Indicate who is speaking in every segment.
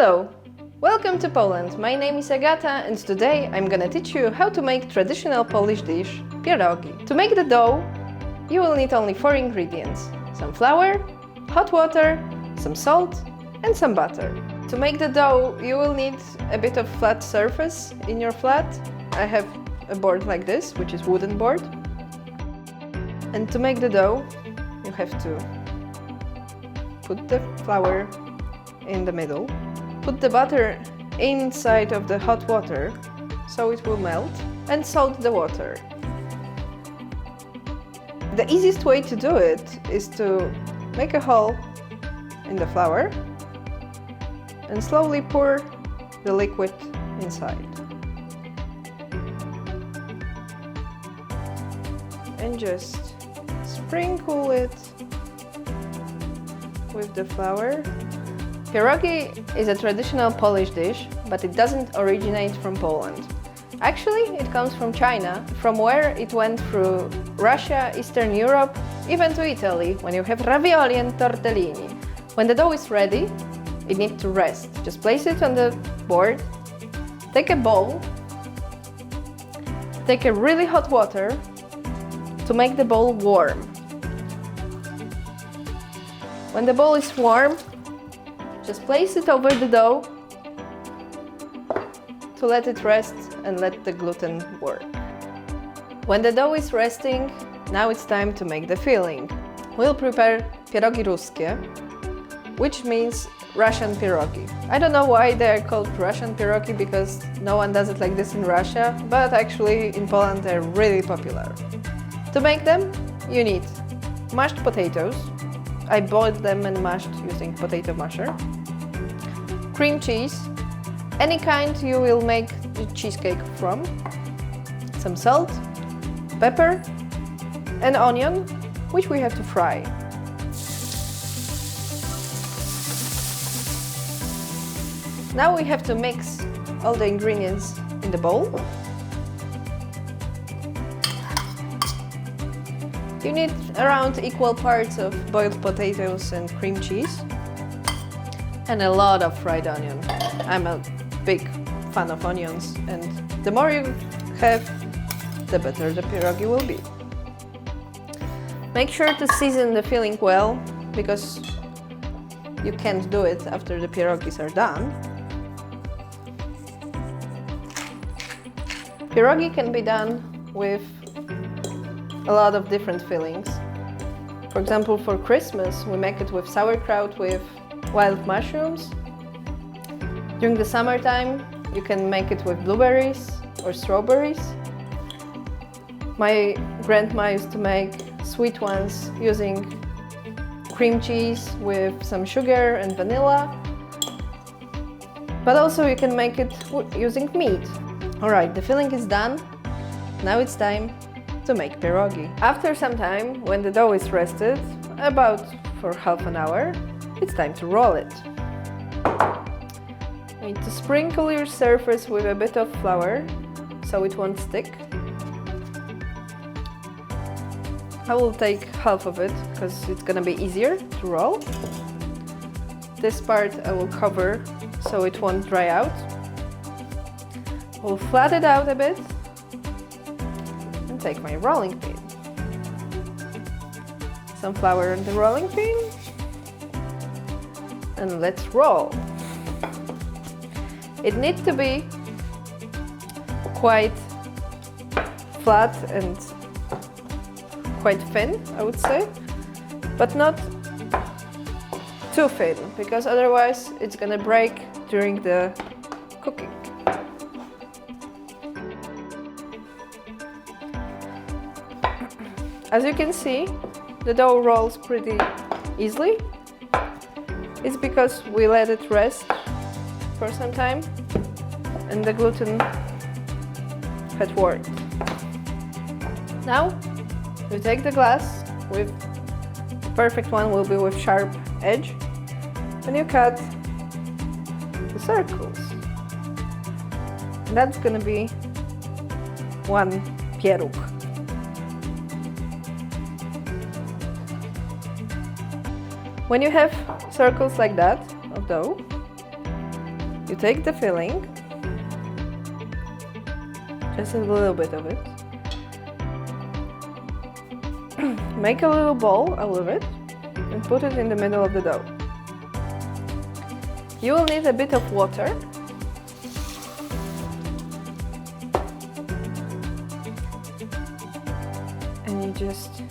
Speaker 1: Hello! Welcome to Poland. My name is Agata and today I'm gonna teach you how to make traditional Polish dish, pierogi. To make the dough, you will need only 4 ingredients. Some flour, hot water, some salt and some butter. To make the dough, you will need a bit of flat surface in your flat. I have a board like this, which is wooden board. And to make the dough, you have to put the flour in the middle. Put the butter inside of the hot water so it will melt and salt the water. The easiest way to do it is to make a hole in the flour and slowly pour the liquid inside. And just sprinkle it with the flour. Pierogi is a traditional Polish dish, but it doesn't originate from Poland. Actually, it comes from China, from where it went through Russia, Eastern Europe, even to Italy, when you have ravioli and tortellini. When the dough is ready, it needs to rest. Just place it on the board, take a bowl, take a really hot water to make the bowl warm. When the bowl is warm, just place it over the dough to let it rest and let the gluten work. When the dough is resting, now it's time to make the filling. We'll prepare pierogi ruskie, which means Russian pierogi. I don't know why they're called Russian pierogi because no one does it like this in Russia, but actually in Poland they're really popular. To make them, you need mashed potatoes. I boiled them and mashed using potato masher. Cream cheese, any kind you will make the cheesecake from. Some salt, pepper, and onion, which we have to fry. Now we have to mix all the ingredients in the bowl. You need around equal parts of boiled potatoes and cream cheese and a lot of fried onion. I'm a big fan of onions, and the more you have, the better the pierogi will be. Make sure to season the filling well, because you can't do it after the pierogis are done. Pierogi can be done with a lot of different fillings. For example, for Christmas, we make it with sauerkraut with wild mushrooms. During the summertime, you can make it with blueberries or strawberries. My grandma used to make sweet ones using cream cheese with some sugar and vanilla. But also you can make it using meat. Alright, the filling is done. Now it's time to make pierogi. After some time, when the dough is rested, about for half an hour, it's time to roll it. You need to sprinkle your surface with a bit of flour so it won't stick. I will take half of it because it's gonna be easier to roll. This part I will cover so it won't dry out. We'll flat it out a bit and take my rolling pin. Some flour in the rolling pin and let's roll. It needs to be quite flat and quite thin, I would say, but not too thin, because otherwise it's gonna break during the cooking. As you can see, the dough rolls pretty easily. It's because we let it rest for some time and the gluten had worked. Now you take the glass, with the perfect one will be with sharp edge, and you cut the circles. And that's gonna be one pieróg. When you have circles like that of dough, You take the filling, just a little bit of it, make a little ball out of it, and put it in the middle of the dough. You will need a bit of water. And you just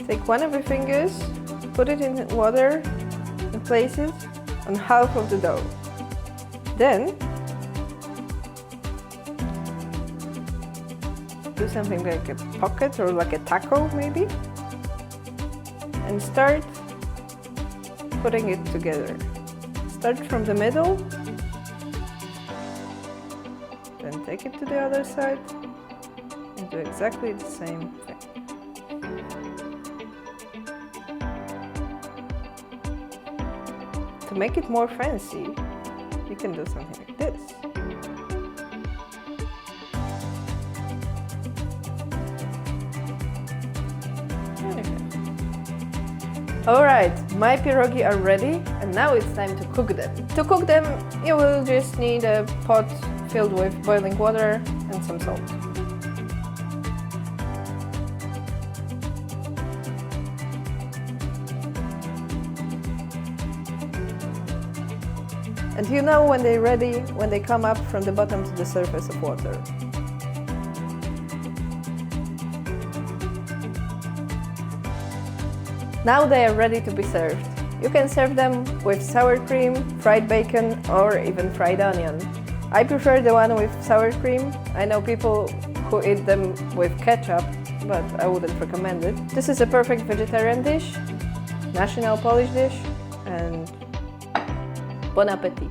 Speaker 1: take one of your fingers, put it in water, and place it on half of the dough. Then do something like a pocket or like a taco maybe, and start putting it together. Start from the middle, then take it to the other side and do exactly the same thing. To make it more fancy, you can do something like this. Alright, my pierogi are ready and now it's time to cook them. To cook them, you will just need a pot filled with boiling water and some salt. And you know when they're ready, when they come up from the bottom to the surface of water. Now they are ready to be served. You can serve them with sour cream, fried bacon, or even fried onion. I prefer the one with sour cream. I know people who eat them with ketchup, but I wouldn't recommend it. This is a perfect vegetarian dish, national Polish dish, and bon appetit!